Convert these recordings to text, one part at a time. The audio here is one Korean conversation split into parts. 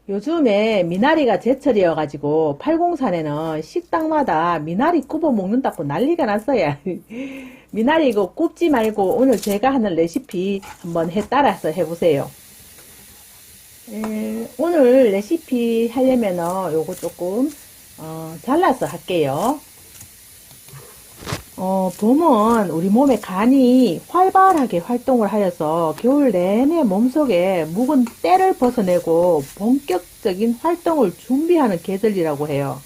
요즘에 미나리가 제철이어 가지고 팔공산에는 식당마다 미나리 굽어 먹는다고 난리가 났어요. 미나리 이거 굽지 말고 오늘 제가 하는 레시피 한번 따라서 해보세요. 오늘 레시피 하려면은 요거 조금 잘라서 할게요. 봄은 우리 몸의 간이 활발하게 활동을 하여서 겨울 내내 몸속에 묵은 때를 벗어내고 본격적인 활동을 준비하는 계절이라고 해요.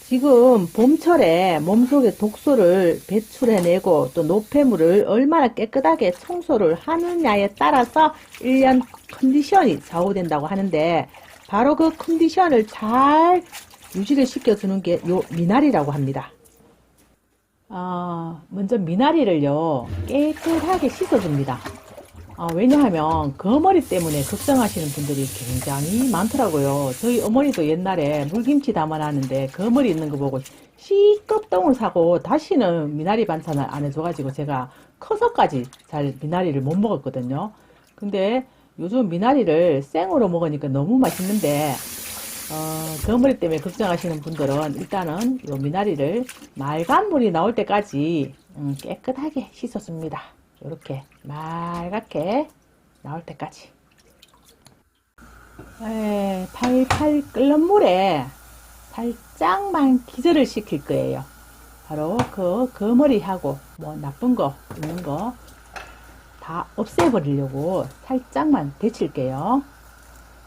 지금 봄철에 몸속의 독소를 배출해내고 또 노폐물을 얼마나 깨끗하게 청소를 하느냐에 따라서 1년 컨디션이 좌우된다고 하는데, 바로 그 컨디션을 잘 유지를 시켜주는 게 요 미나리라고 합니다. 먼저 미나리를요, 깨끗하게 씻어줍니다. 왜냐하면 거머리 때문에 걱정하시는 분들이 굉장히 많더라고요. 저희 어머니도 옛날에 물김치 담아놨는데 거머리 있는 거 보고 시급똥을 사고 다시는 미나리 반찬을 안 해줘가지고 제가 커서까지 잘 미나리를 못 먹었거든요. 근데 요즘 미나리를 생으로 먹으니까 너무 맛있는데, 거머리 때문에 걱정하시는 분들은 일단은 요 미나리를 맑은 물이 나올 때까지 깨끗하게 씻어줍니다. 이렇게 맑게 나올 때까지. 팔팔 끓는 물에 살짝만 기절을 시킬 거예요. 바로 그 거머리하고 뭐 나쁜 거 있는 거 다 없애버리려고 살짝만 데칠게요.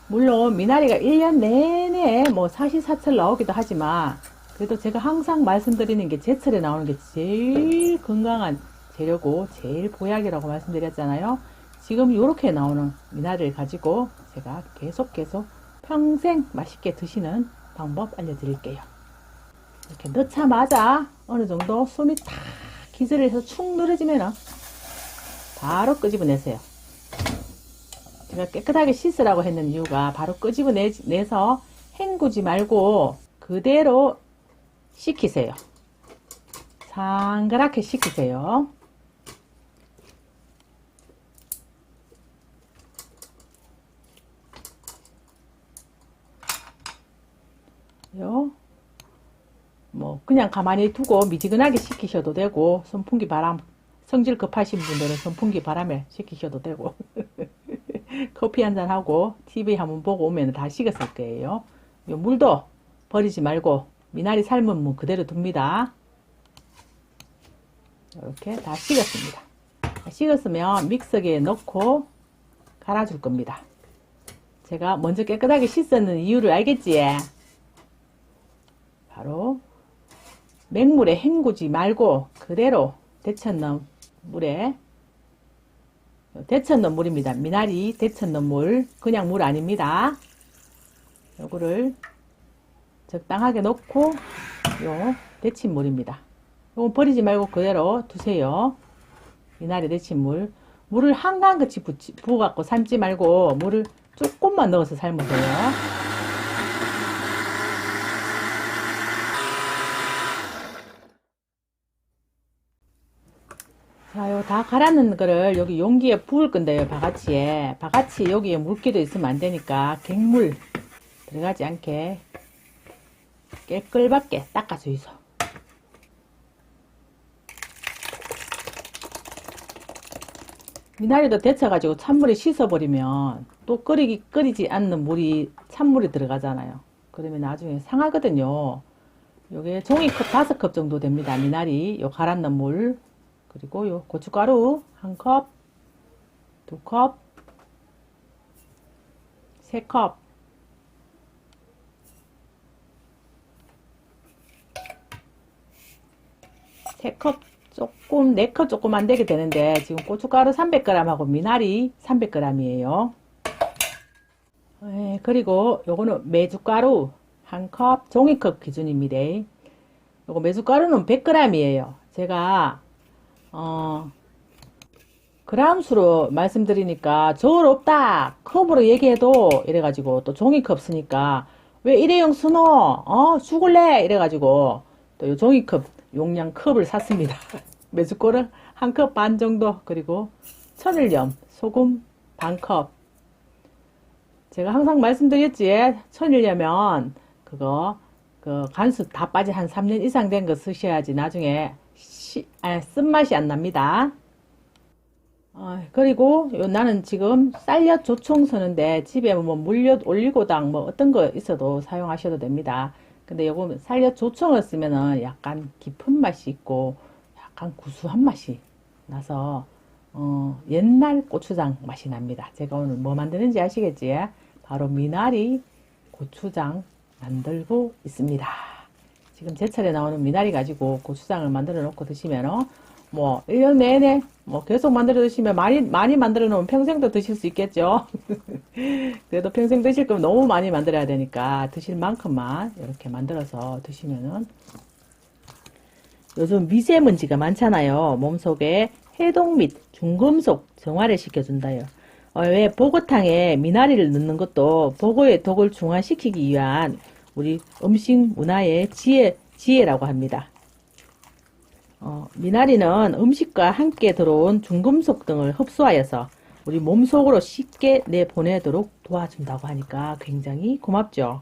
물론 미나리가 1년 내내 뭐 사시사철 나오기도 하지만, 그래도 제가 항상 말씀드리는 게 제철에 나오는 게 제일 건강한 재료고 제일 보약이라고 말씀드렸잖아요. 지금 이렇게 나오는 미나리를 가지고 제가 계속 평생 맛있게 드시는 방법 알려드릴게요. 이렇게 넣자마자 어느 정도 숨이 탁 기절을 해서 축 늘어지면은 바로 끄집어내세요. 제가 깨끗하게 씻으라고 했는 이유가 바로 끄집어내서 헹구지 말고 그대로 식히세요. 상그랗게 식히세요. 뭐 그냥 가만히 두고 미지근하게 식히셔도 되고, 선풍기 바람 성질 급하신 분들은 선풍기 바람에 식히셔도 되고 커피 한잔 하고 TV 한번 보고 오면 다 식었을 거예요. 요 물도 버리지 말고 미나리 삶은 물 그대로 둡니다. 이렇게 다 식었습니다. 식었으면 믹서기에 넣고 갈아줄 겁니다. 제가 먼저 깨끗하게 씻었는 이유를 알겠지? 바로 맹물에 헹구지 말고 그대로 데쳤는 물에, 데쳤는 물입니다. 미나리 데쳤는 물, 그냥 물 아닙니다. 요거를 적당하게 넣고 요 데친 물입니다. 요거 버리지 말고 그대로 두세요. 미나리 데친 물을 한강같이 부어갖고 삶지 말고 물을 조금만 넣어서 삶으세요. 자, 요 다 갈아놓은 거를 여기 용기에 부을 건데요. 바가지에. 바가지 여기에 물기도 있으면 안 되니까 갱물 들어가지 않게 깨끗하게 닦아주이소. 미나리도 데쳐가지고 찬물에 씻어버리면 또 끓이지 않는 물이 찬물이 들어가잖아요. 그러면 나중에 상하거든요. 요게 종이컵 5컵 정도 됩니다. 미나리 요 갈아놓은 물, 그리고 요 고춧가루 1컵, 2컵, 3컵, 조금, 4컵 조금 안 되게 되는데, 지금 고춧가루 300g 하고 미나리 300g이에요. 그리고 요거는 메주가루 1컵, 종이컵 기준입니다. 요거 메주가루는 100g이에요. 제가 그람수로 말씀드리니까 저울 없다 컵으로 얘기해도 이래가지고, 또 종이컵 쓰니까 왜 일회용 쓰노 죽을래 이래가지고 또 요 종이컵 용량 컵을 샀습니다. 메주가루 1컵 반 정도, 그리고 천일염 소금 반컵. 제가 항상 말씀드렸지, 천일려면 그거 그 간수 다 빠진 한 3년 이상 된 거 쓰셔야지 나중에 쓴맛이 안 납니다. 그리고 나는 지금 쌀엿 조청 쓰는데 집에 뭐 물엿 올리고당 뭐 어떤 거 있어도 사용하셔도 됩니다. 근데 요거 쌀엿 조청을 쓰면은 약간 깊은 맛이 있고 약간 구수한 맛이 나서 옛날 고추장 맛이 납니다. 제가 오늘 뭐 만드는지 아시겠지? 바로 미나리 고추장 만들고 있습니다. 지금 제철에 나오는 미나리 가지고 고추장을 만들어 놓고 드시면 뭐 1년 내내 뭐 계속 만들어 드시면 많이 만들어 놓으면 평생도 드실 수 있겠죠. 그래도 평생 드실 거면 너무 많이 만들어야 되니까 드실 만큼만 이렇게 만들어서 드시면은 요즘 미세먼지가 많잖아요. 몸속에 해독 및 중금속 정화를 시켜준다요. 왜 보고탕에 미나리를 넣는 것도 보고의 독을 중화시키기 위한 우리 음식 문화의 지혜라고 합니다. 미나리는 음식과 함께 들어온 중금속 등을 흡수하여서 우리 몸속으로 쉽게 내보내도록 도와준다고 하니까 굉장히 고맙죠.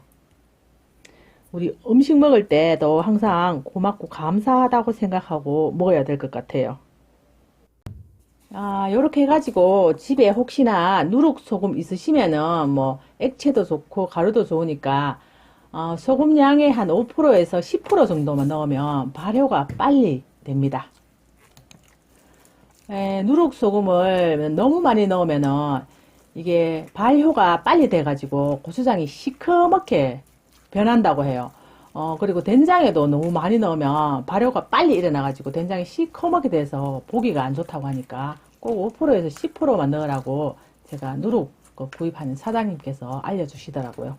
우리 음식 먹을 때도 항상 고맙고 감사하다고 생각하고 먹어야 될 것 같아요. 요렇게 해가지고 집에 혹시나 누룩소금 있으시면은 뭐 액체도 좋고 가루도 좋으니까 소금 양의 한 5%에서 10% 정도만 넣으면 발효가 빨리 됩니다. 누룩소금을 너무 많이 넣으면은 이게 발효가 빨리 돼가지고 고추장이 시커멓게 변한다고 해요. 그리고 된장에도 너무 많이 넣으면 발효가 빨리 일어나가지고 된장이 시커멓게 돼서 보기가 안 좋다고 하니까 꼭 5%에서 10%만 넣으라고 제가 누룩 구입하는 사장님께서 알려주시더라고요.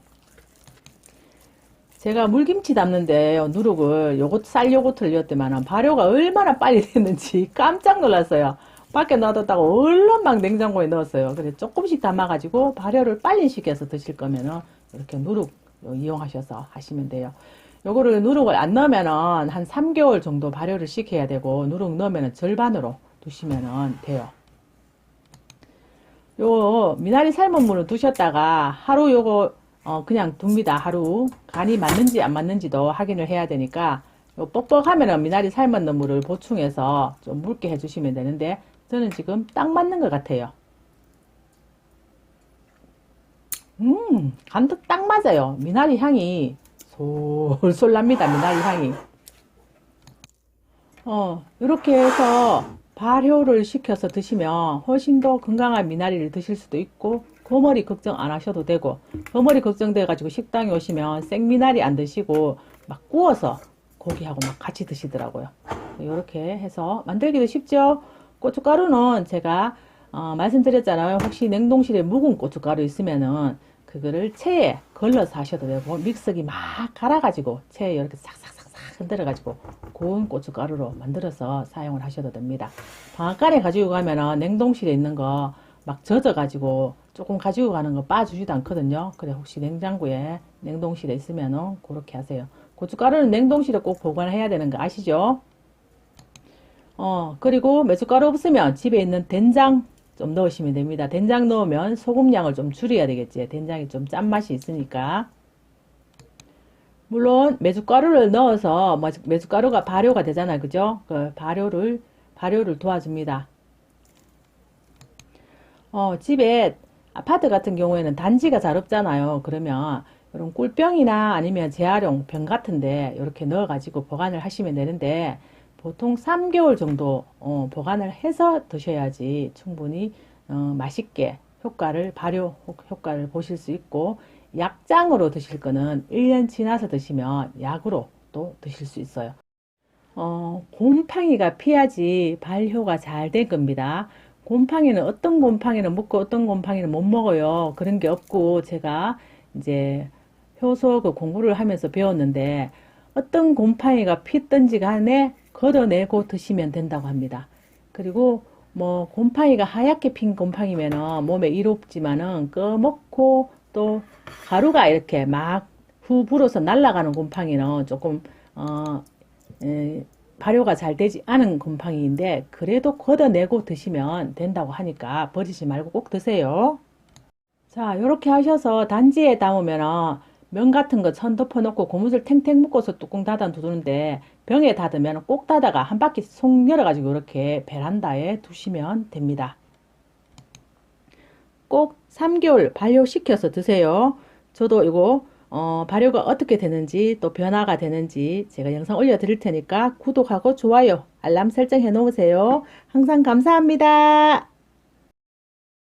제가 물김치 담는데 누룩을 쌀 요거트를 넣었더만 발효가 얼마나 빨리 됐는지 깜짝 놀랐어요. 밖에 놔뒀다가 얼른 막 냉장고에 넣었어요. 그래서 조금씩 담아가지고 발효를 빨리 시켜서 드실 거면은 이렇게 누룩 이용하셔서 하시면 돼요. 요거를 누룩을 안 넣으면은 한 3개월 정도 발효를 시켜야 되고 누룩 넣으면은 절반으로 두시면 돼요. 요 미나리 삶은 물을 두셨다가 하루 요거 그냥 둡니다. 하루 간이 맞는지 안 맞는지도 확인을 해야 되니까 요 뻑뻑하면은 미나리 삶은 물을 보충해서 좀 묽게 해주시면 되는데 저는 지금 딱 맞는 것 같아요. 간도 딱 맞아요. 미나리 향이 솔솔 납니다. 미나리 향이. 이렇게 해서 발효를 시켜서 드시면 훨씬 더 건강한 미나리를 드실 수도 있고 거머리 걱정 안 하셔도 되고 거머리 걱정돼 가지고 식당에 오시면 생미나리 안 드시고 막 구워서 고기하고 막 같이 드시더라고요. 이렇게 해서 만들기도 쉽죠. 고춧가루는 제가 말씀드렸잖아요. 혹시 냉동실에 묵은 고춧가루 있으면은 그거를 체에 걸러서 하셔도 되고 믹서기 막 갈아가지고 체에 이렇게 싹싹싹싹 흔들어가지고 고운 고춧가루로 만들어서 사용을 하셔도 됩니다. 방앗간에 가지고 가면은 냉동실에 있는 거 막 젖어가지고 조금 가지고 가는 거 빠주지도 않거든요. 그래 혹시 냉장고에 냉동실에 있으면은 그렇게 하세요. 고춧가루는 냉동실에 꼭 보관해야 되는 거 아시죠? 그리고 메숫가루 없으면 집에 있는 된장 좀 넣으시면 됩니다. 된장 넣으면 소금량을 좀 줄여야 되겠지. 된장이 좀 짠맛이 있으니까. 물론 메숫가루를 넣어서 메숫가루가 발효가 되잖아요. 그죠? 그 발효를 도와줍니다. 집에 아파트 같은 경우에는 단지가 잘 없잖아요. 그러면 이런 꿀병이나 아니면 재활용 병 같은데 이렇게 넣어가지고 보관을 하시면 되는데 보통 3개월 정도 보관을 해서 드셔야지 충분히 맛있게 발효 효과를 보실 수 있고 약장으로 드실 거는 1년 지나서 드시면 약으로 또 드실 수 있어요. 곰팡이가 피야지 발효가 잘 될 겁니다. 곰팡이는 어떤 곰팡이는 먹고 어떤 곰팡이는 못 먹어요. 그런 게 없고 제가 이제 효소 그 공부를 하면서 배웠는데 어떤 곰팡이가 피든지 간에 걷어내고 드시면 된다고 합니다. 그리고 뭐 곰팡이가 하얗게 핀 곰팡이면은 몸에 이롭지만은 꺼먹고 또 가루가 이렇게 막 후 불어서 날아가는 곰팡이는 조금 발효가 잘 되지 않은 곰팡이인데 그래도 걷어내고 드시면 된다고 하니까 버리지 말고 꼭 드세요. 자, 이렇게 하셔서 단지에 담으면 면 같은 거 천 덮어 놓고 고무줄 탱탱 묶어서 뚜껑 닫아 두는데 병에 닫으면 꼭 닫아가 한 바퀴 속 열어가지고 이렇게 베란다에 두시면 됩니다. 꼭 3개월 발효시켜서 드세요. 저도 이거 발효가 어떻게 되는지 또 변화가 되는지 제가 영상 올려드릴 테니까 구독하고 좋아요, 알람 설정 해 놓으세요. 항상 감사합니다.